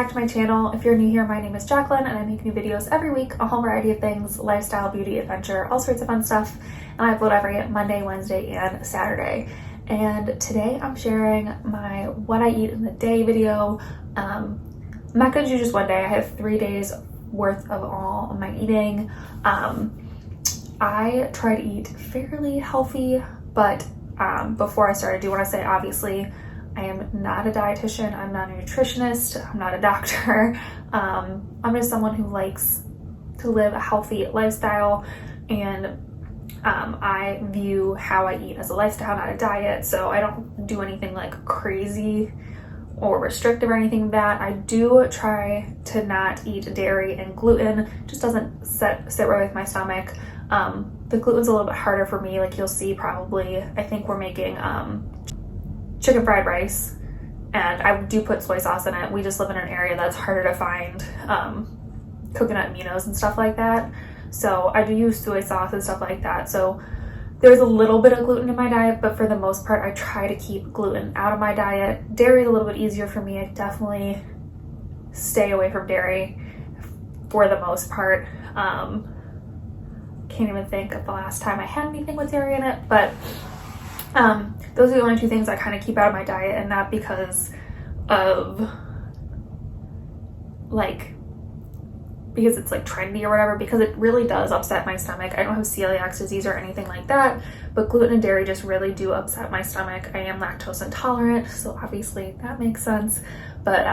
back to my channel. If you're new here, my name is Jacqueline and I make new videos every week, a whole variety of things, lifestyle, beauty, adventure, all sorts of fun stuff. And I upload every Monday, Wednesday, and Saturday. And today I'm sharing my what I eat in the day video. I'm not gonna do just one day. I have 3 days worth of all of my eating. I try to eat fairly healthy, but before I start, I do want to say, obviously, I am not a dietitian, I'm not a nutritionist, I'm not a doctor. I'm just someone who likes to live a healthy lifestyle, and I view how I eat as a lifestyle, not a diet, so I don't do anything like crazy or restrictive or anything like that. I do try to not eat dairy and gluten, just doesn't sit right with my stomach. The gluten's a little bit harder for me, like you'll see probably. I think we're making chicken fried rice, and I do put soy sauce in it. We just live in an area that's harder to find coconut aminos and stuff like that, so I do use soy sauce and stuff like that. So there's a little bit of gluten in my diet, but for the most part I try to keep gluten out of my diet. Dairy is a little bit easier for me. I definitely stay away from dairy for the most part. Can't even think of the last time I had anything with dairy in it, but those are the only two things I kind of keep out of my diet, and not because of because it's like trendy or whatever, because it really does upset my stomach. I don't have celiac disease or anything like that, but gluten and dairy just really do upset my stomach. I am lactose intolerant, so obviously that makes sense, but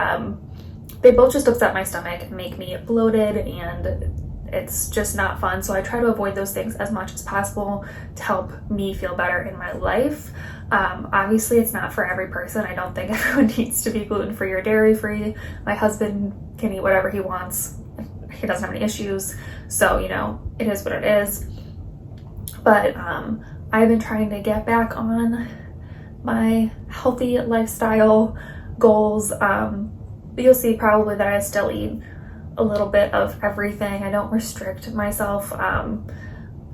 they both just upset my stomach and make me bloated, and it's just not fun. So I try to avoid those things as much as possible to help me feel better in my life. Obviously it's not for every person. I don't think everyone needs to be gluten-free or dairy-free. My husband can eat whatever he wants. He doesn't have any issues. So, you know, it is what it is. But I've been trying to get back on my healthy lifestyle goals. You'll see probably that I still eat a little bit of everything. I don't restrict myself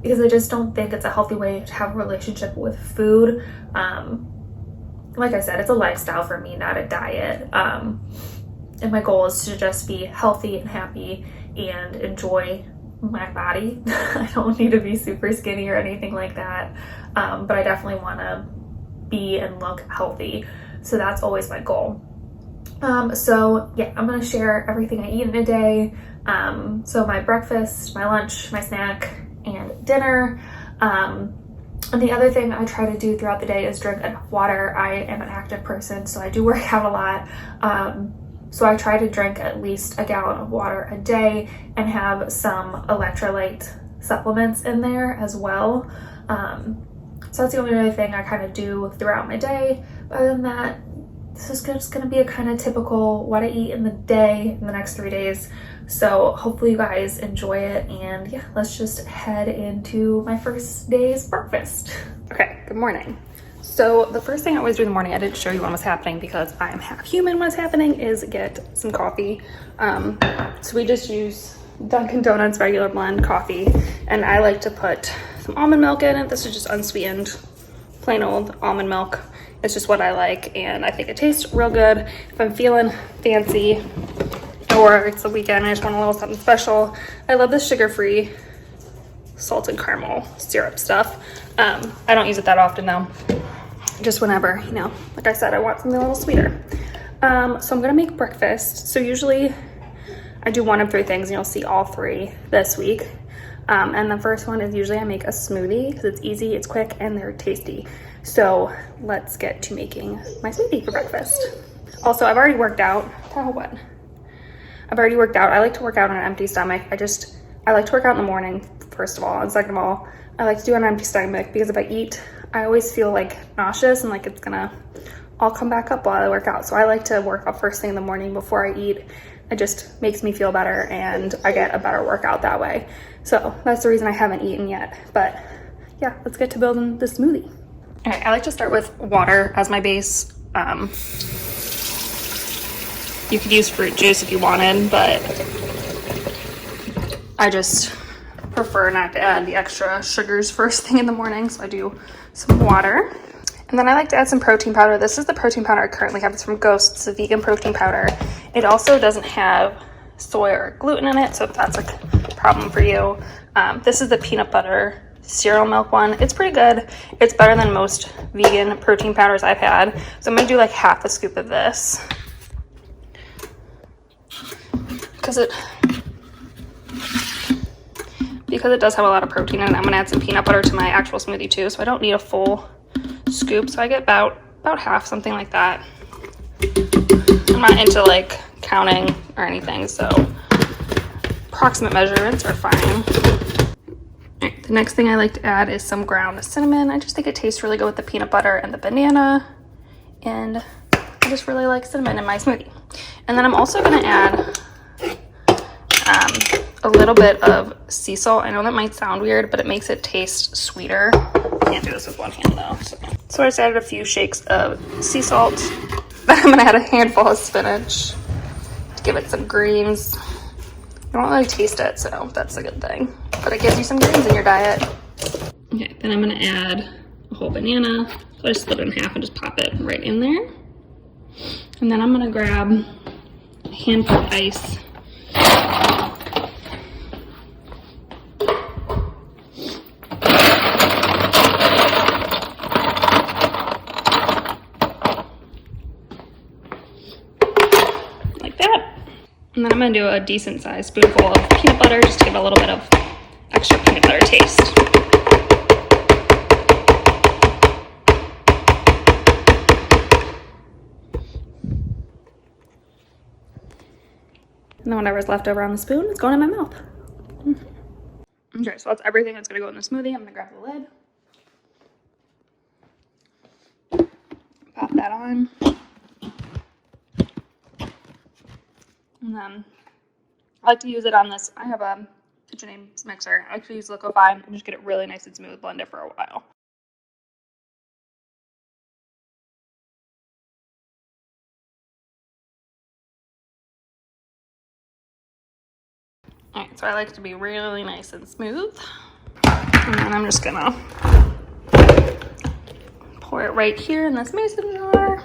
because I just don't think it's a healthy way to have a relationship with food. Like I said, it's a lifestyle for me, not a diet. And my goal is to just be healthy and happy and enjoy my body. I don't need to be super skinny or anything like that, but I definitely want to be and look healthy. So that's always my goal. So yeah, I'm going to share everything I eat in a day. So my breakfast, my lunch, my snack, and dinner. And the other thing I try to do throughout the day is drink enough water. I am an active person, so I do work out a lot. So I try to drink at least a gallon of water a day and have some electrolyte supplements in there as well. So that's the only other thing I kind of do throughout my day. But other than that, this is just going to be a kind of typical what I eat in the day in the next 3 days. So hopefully you guys enjoy it, and yeah, let's just head into my first day's breakfast. Okay, good morning. So the first thing I always do in the morning, I didn't show you when was happening because I'm half human, what's happening is get some coffee. So we just use Dunkin' Donuts regular blend coffee, and I like to put some almond milk in it. This is just unsweetened, plain old almond milk. It's just what I like, and I think it tastes real good. If I'm feeling fancy or it's the weekend, I just want a little something special. I love this sugar-free salted caramel syrup stuff. I don't use it that often though. Just whenever, you know, like I said, I want something a little sweeter. So I'm gonna make breakfast. So usually I do one of 3 things, and you'll see all 3 this week. And the first one is usually I make a smoothie because it's easy, it's quick, and they're tasty. So let's get to making my smoothie for breakfast. Also, I've already worked out. I've already worked out. I like to work out on an empty stomach. I like to work out in the morning, first of all, and second of all, I like to do it on an empty stomach because if I eat, I always feel like nauseous and like it's gonna all come back up while I work out. So I like to work out first thing in the morning before I eat. It just makes me feel better, and I get a better workout that way. So that's the reason I haven't eaten yet. But yeah, let's get to building the smoothie. Okay, I like to start with water as my base. You could use fruit juice if you wanted, but I just prefer not to add the extra sugars first thing in the morning, so I do some water. And then I like to add some protein powder. This is the protein powder I currently have. It's from Ghost. It's a vegan protein powder. It also doesn't have soy or gluten in it, so if that's a problem for you. This is the peanut butter cereal milk one. It's pretty good. It's better than most vegan protein powders I've had. So I'm gonna do like half a scoop of this because it does have a lot of protein in it. I'm gonna add some peanut butter to my actual smoothie too, so I don't need a full scoop. So I get about half, something like that. I'm not into like counting or anything, so approximate measurements are fine. Right, the next thing I like to add is some ground cinnamon. I just think it tastes really good with the peanut butter and the banana, and I just really like cinnamon in my smoothie. And then I'm also going to add a little bit of sea salt. I know that might sound weird, but it makes it taste sweeter. I can't do this with one hand though. So I just added a few shakes of sea salt. Then I'm going to add a handful of spinach to give it some greens. I don't really taste it, so that's a good thing. But it gives you some greens in your diet. Okay, then I'm gonna add a whole banana. So I just split it in half and just pop it right in there. And then I'm gonna grab a handful of ice. Like that. And then I'm gonna do a decent sized spoonful of peanut butter just to give it a little bit of extra peanut butter taste. And then whatever's left over on the spoon is going in my mouth. Okay, so that's everything that's gonna go in the smoothie. I'm gonna grab the lid. Pop that on. And then I like to use it on this. I have a KitchenAid mixer. I like to use liquefy and just get it really nice and smooth, blend it for a while. Alright, so I like it to be really nice and smooth. And then I'm just gonna pour it right here in this mason jar.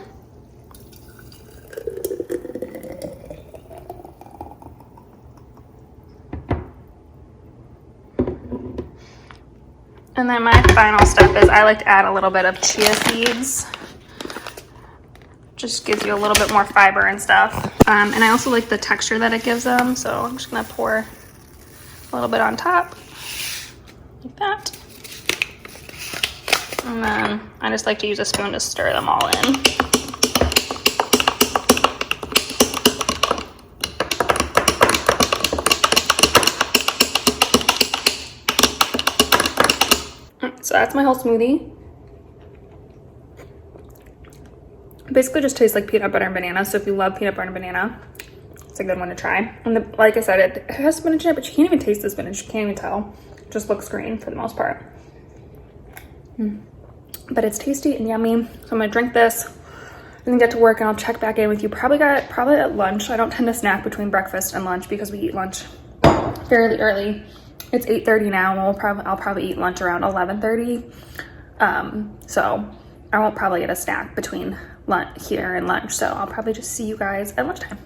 And then my final step is I like to add a little bit of chia seeds. Just gives you a little bit more fiber and stuff. And I also like the texture that it gives them. So I'm just gonna pour a little bit on top, like that. And then I just like to use a spoon to stir them all in. So that's my whole smoothie. Basically just tastes like peanut butter and banana. So if you love peanut butter and banana, it's a good one to try. And like I said, it has spinach in it, but you can't even taste the spinach. You can't even tell. It just looks green for the most part. But it's tasty and yummy. So I'm gonna drink this and then get to work, and I'll check back in with you probably at lunch. I don't tend to snack between breakfast and lunch because we eat lunch fairly early. It's 8:30 now, and I'll probably eat lunch around 11:30. So I won't probably get a snack between lunch here and lunch. So I'll probably just see you guys at lunchtime.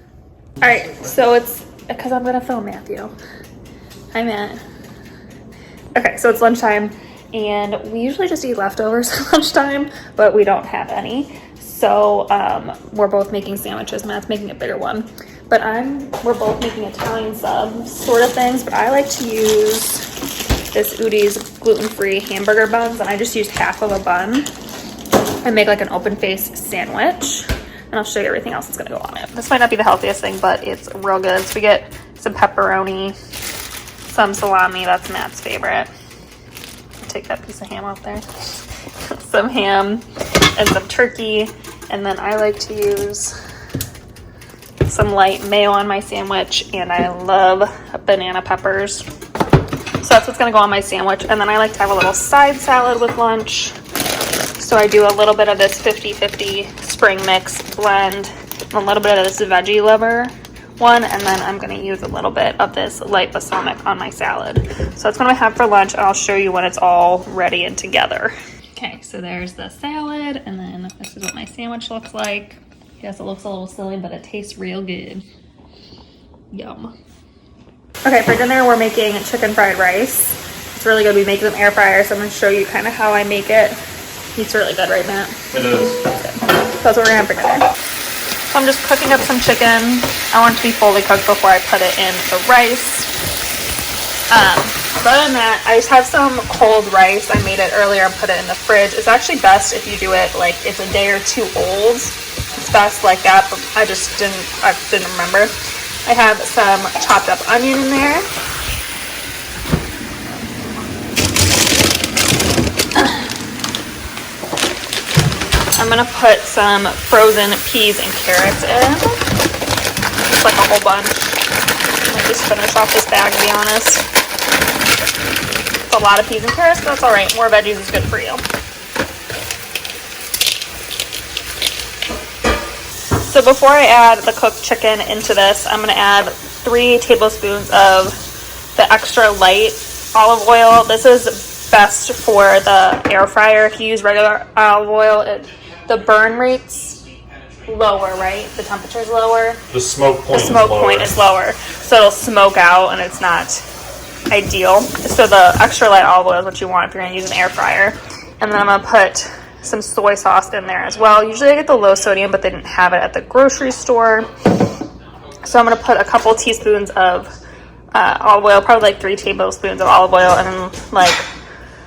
All right, so it's because I'm gonna film Matthew. Hi, Matt. Okay, so it's lunchtime, and we usually just eat leftovers at lunchtime, but we don't have any. So we're both making sandwiches. Matt's making a bigger one. But we're both making Italian sub sort of things, but I like to use this Udi's gluten-free hamburger buns, and I just use half of a bun and make like an open face sandwich. And I'll show you everything else that's gonna go on it. This might not be the healthiest thing, but it's real good. So we get some pepperoni, some salami, that's Matt's favorite. Take that piece of ham out there. Some ham and some turkey, and then I like to use some light mayo on my sandwich, and I love banana peppers. So that's what's gonna go on my sandwich. And then I like to have a little side salad with lunch. So I do a little bit of this 50-50 spring mix blend, and a little bit of this veggie liver one, and then I'm gonna use a little bit of this light balsamic on my salad. So that's what I have for lunch, and I'll show you when it's all ready and together. Okay, so there's the salad, and then this is what my sandwich looks like. Yes, it looks a little silly, but it tastes real good. Yum. Okay, for dinner we're making chicken fried rice. It's really good. We make it in the air fryer, so I'm going to show you kind of how I make it. It's really good, right, Matt? It is. That's what we're going to have for dinner. So I'm just cooking up some chicken. I want it to be fully cooked before I put it in the rice. But other than that, I just have some cold rice. I made it earlier and put it in the fridge. It's actually best if you do it like it's a day or two old. It's best like that, but I didn't remember. I have some chopped up onion in there. I'm gonna put some frozen peas and carrots in. It's like a whole bunch. I might just finish off this bag, to be honest. It's a lot of peas and carrots, but that's alright. More veggies is good for you. So before I add the cooked chicken into this, I'm gonna add 3 tablespoons of the extra light olive oil. This is best for the air fryer. If you use regular olive oil, the burn rate's lower, right? The temperature's lower. The smoke point is lower. So it'll smoke out and it's not ideal. So the extra light olive oil is what you want if you're gonna use an air fryer. And then I'm gonna put some soy sauce in there as well. Usually I get the low sodium, but they didn't have it at the grocery store. So I'm gonna put a couple teaspoons of olive oil, probably like 3 tablespoons of olive oil, and then like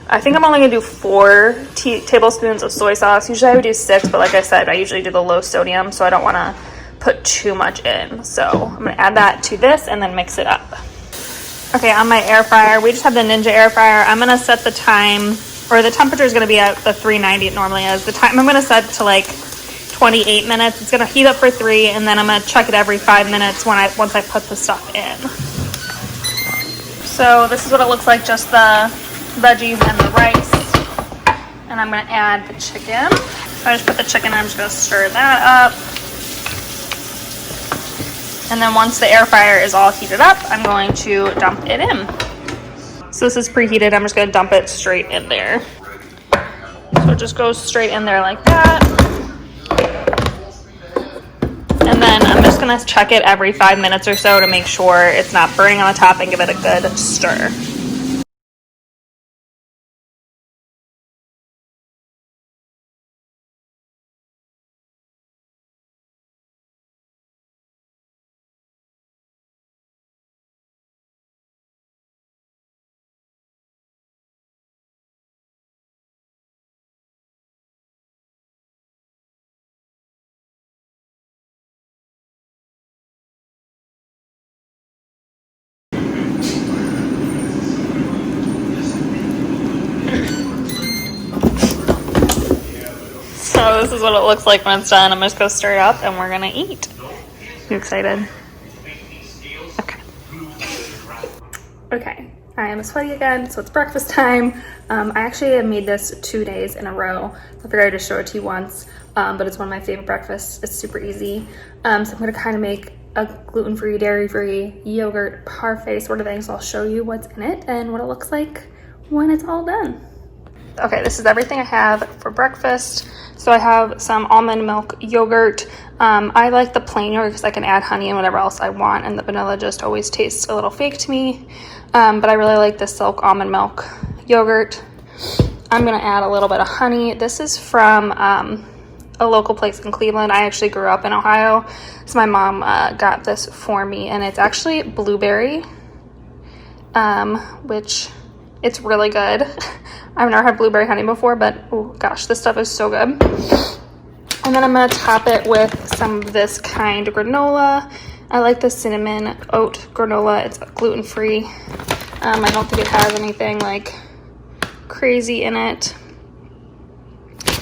I think I'm only gonna do 4 tablespoons of soy sauce. Usually I would do 6, but like I said, I usually do the low sodium, so I don't wanna put too much in. So I'm gonna add that to this and then mix it up. Okay, on my air fryer, we just have the Ninja air fryer. I'm gonna set the time, or the temperature is gonna be at the 390 it normally is. The time I'm gonna set to like 28 minutes. It's gonna heat up for 3, and then I'm gonna check it every 5 minutes once I put the stuff in. So this is what it looks like, just the veggies and the rice, and I'm gonna add the chicken. So I just put the chicken in. I'm just gonna stir that up, and then once the air fryer is all heated up, I'm going to dump it in. So this is preheated. I'm just gonna dump it straight in there. So it just goes straight in there like that, and then I'm just gonna check it every 5 minutes or so to make sure it's not burning on the top and give it a good stir. So this is what it looks like when it's done. I'm just gonna stir it up and we're gonna eat. You excited? Okay, I am sweaty again, so it's breakfast time. I actually made this 2 days in a row. I figured I'd just show it to you once, but it's one of my favorite breakfasts. It's super easy. So I'm gonna kind of make a gluten-free, dairy-free, yogurt, parfait sort of thing. So I'll show you what's in it and what it looks like when it's all done. Okay, this is everything I have for breakfast. So I have some almond milk yogurt. I like the plain yogurt because I can add honey and whatever else I want, and the vanilla just always tastes a little fake to me. But I really like the silk almond milk yogurt. I'm gonna add a little bit of honey. This is from a local place in Cleveland. I actually grew up in Ohio, so my mom got this for me, and it's actually blueberry, which it's really good. I've never had blueberry honey before, but oh gosh, this stuff is so good. And then I'm gonna top it with some of this kind granola. I like the cinnamon oat granola. It's gluten-free. I don't think it has anything like crazy in it.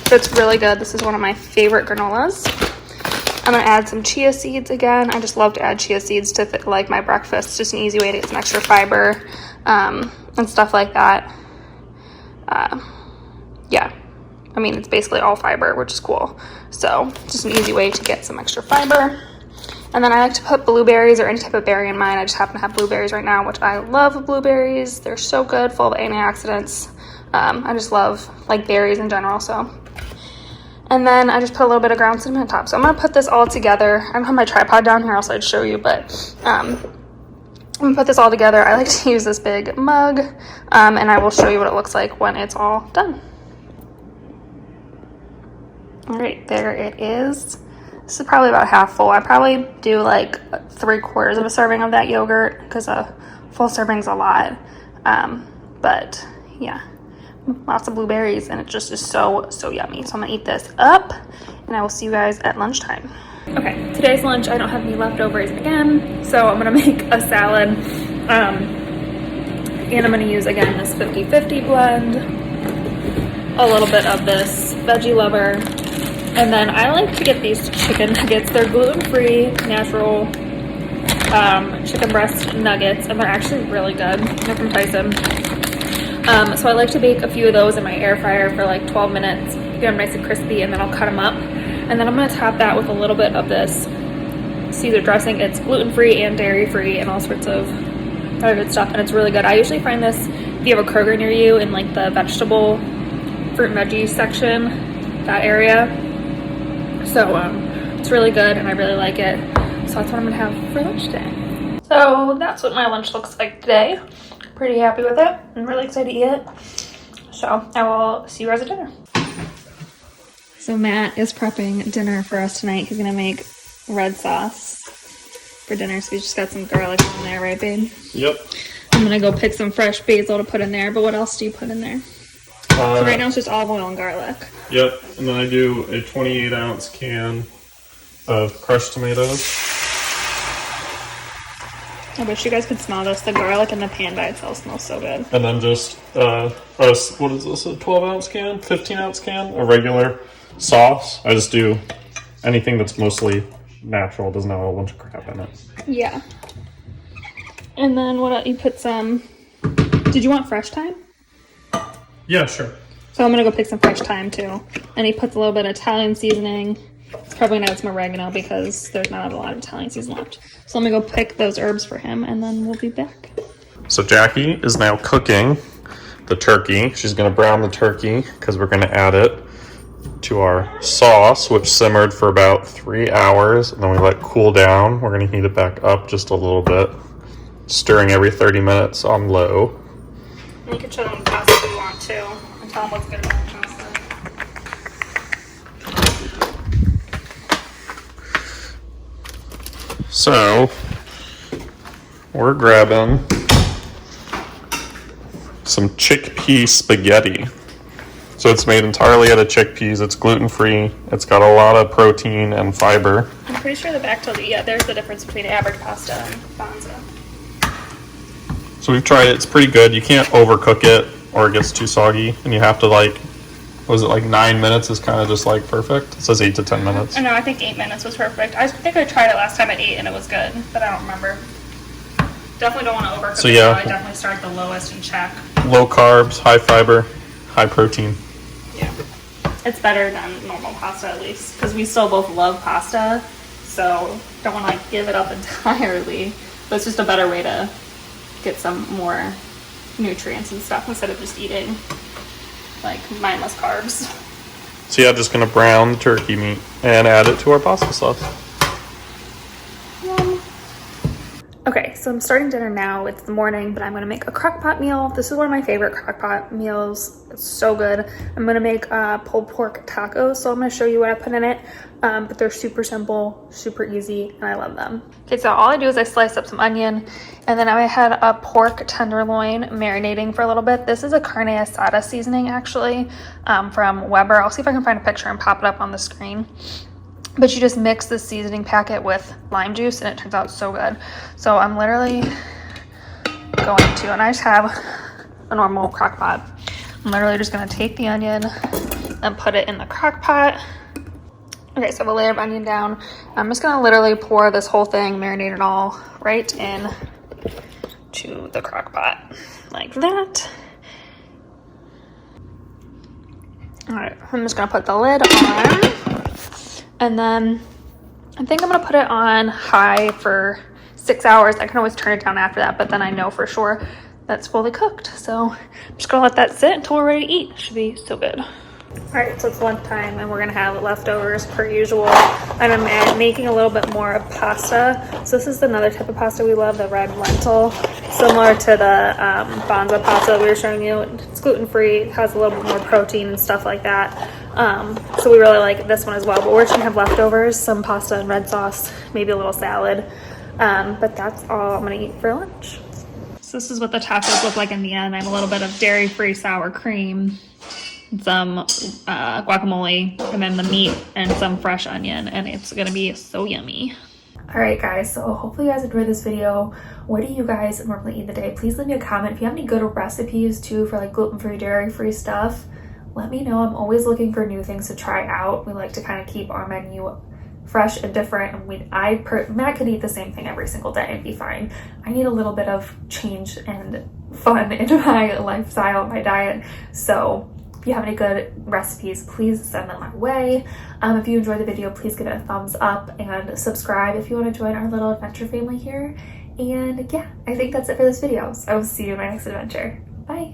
So it's really good. This is one of my favorite granolas. I'm gonna add some chia seeds again. I just love to add chia seeds to fit, like my breakfast. It's just an easy way to get some extra fiber and stuff like that. Yeah, I mean, it's basically all fiber, which is cool. So just an easy way to get some extra fiber. And then I like to put blueberries or any type of berry in mine. I just happen to have blueberries right now, which I love blueberries. They're so good, full of antioxidants. I just love like berries in general. So And then I just put a little bit of ground cinnamon on top. So I'm gonna put this all together. I don't have my tripod down here, else I'd show you, but I'm gonna put this all together. I like to use this big mug, and I will show you what it looks like when it's all done. All right, there it is. This is probably about half full. I probably do like 3/4 of a serving of that yogurt because a full serving's a lot. But yeah, lots of blueberries, and it just is so yummy. So I'm gonna eat this up, and I will see you guys at lunchtime. Okay, today's lunch, I don't have any leftovers again, so I'm gonna make a salad. And I'm gonna use, again, this 50-50 blend, a little bit of this Veggie Lover, and then I like to get these chicken nuggets. They're gluten-free, natural chicken breast nuggets, and they're actually really good. They're from Tyson. So I like to bake a few of those in my air fryer for like 12 minutes, get them nice and crispy, and then I'll cut them up. And then I'm gonna top that with a little bit of this Caesar dressing. It's gluten-free and dairy-free and all sorts of other good stuff, and it's really good. I usually find this if you have a Kroger near you in like the vegetable, fruit and veggie section, that area. So it's really good, and I really like it. So that's what I'm gonna have for lunch today. So that's what my lunch looks like today. Pretty happy with it. I'm really excited to eat it. So I will see you guys at dinner. So Matt is prepping dinner for us tonight. He's gonna make red sauce for dinner. So we just got some garlic in there, right, babe? Yep. I'm gonna go pick some fresh basil to put in there. But what else do you put in there? So right now it's just olive oil and garlic. Yep. And then I do a 28-ounce can of crushed tomatoes. I wish you guys could smell this. The garlic in the pan by itself smells so good. And then just what is this? A 12-ounce can, 15-ounce can, a regular sauce. I just do anything that's mostly natural, doesn't have a bunch of crap in it. Yeah. And then what else? You put some. Did you want fresh thyme? Yeah, sure. So I'm gonna go pick some fresh thyme too. And he puts a little bit of Italian seasoning. It's probably gonna add some oregano because there's not a lot of Italian seasoning left. So let me go pick those herbs for him, and then we'll be back. So Jackie is now cooking the turkey. She's gonna brown the turkey because we're gonna add it to our sauce, which simmered for about 3 hours, and then we let cool down. We're gonna heat it back up just a little bit, stirring every 30 minutes on low. You can show them the pasta if you want to, and tell them what's good about the pasta. So we're grabbing some chickpea spaghetti. So it's made entirely out of chickpeas. It's gluten-free. It's got a lot of protein and fiber. I'm pretty sure the back tells you, yeah, there's the difference between average pasta and Banza. So we've tried it. It's pretty good. You can't overcook it or it gets too soggy. And you have to like, was it like 9 minutes is kind of just like perfect? It says 8 to 10 minutes. I know, I think 8 minutes was perfect. I think I tried it last time at 8 and it was good, but I don't remember. Definitely don't want to overcook So it, yeah, so I definitely start the lowest and check. Low carbs, high fiber, high protein. Yeah. It's better than normal pasta at least, because we still both love pasta, so don't want to like give it up entirely, but it's just a better way to get some more nutrients and stuff instead of just eating like mindless carbs. So yeah, just gonna brown the turkey meat and add it to our pasta sauce. Yum. Okay, so I'm starting dinner now. It's the morning, but I'm gonna make a crock pot meal. This is one of my favorite crock pot meals. It's so good. I'm gonna make pulled pork tacos, so I'm gonna show you what I put in it. But they're super simple, super easy, and I love them. Okay, so all I do is I slice up some onion, and then I had a pork tenderloin marinating for a little bit. This is a carne asada seasoning, actually, from Weber. I'll see if I can find a picture and pop it up on the screen. But you just mix the seasoning packet with lime juice, and it turns out so good. So I'm literally going to, and I just have a normal crock pot. I'm literally just gonna take the onion and put it in the crock pot. Okay, so I have a layer of onion down. I'm just gonna literally pour this whole thing, marinate it all, right in to the crock pot, like that. All right, I'm just gonna put the lid on. And then I think I'm gonna put it on high for 6 hours. I can always turn it down after that, but then I know for sure that's fully cooked. So I'm just gonna let that sit until we're ready to eat. It should be so good. All right, so it's lunchtime and we're gonna have leftovers per usual. And I'm making a little bit more of pasta. So this is another type of pasta we love, the red lentil, similar to the Banza pasta that we were showing you. It's gluten-free, it has a little bit more protein and stuff like that. So we really like this one as well, but we're just gonna have leftovers, some pasta and red sauce, maybe a little salad. But that's all I'm gonna eat for lunch. So this is what the tacos look like in the end. I have a little bit of dairy-free sour cream, some guacamole, and then the meat and some fresh onion, and it's gonna be so yummy. All right guys, so hopefully you guys enjoyed this video. What do you guys normally eat the day? Please leave me a comment if you have any good recipes too for like gluten-free, dairy-free stuff. Let me know. I'm always looking for new things to try out. We like to kind of keep our menu fresh and different, and Matt could eat the same thing every single day and be fine. I need a little bit of change and fun in my lifestyle, my diet. So if you have any good recipes, please send them my way. If you enjoyed the video, please give it a thumbs up and subscribe if you want to join our little adventure family here. And yeah, I think that's it for this video. So I will see you in my next adventure. Bye.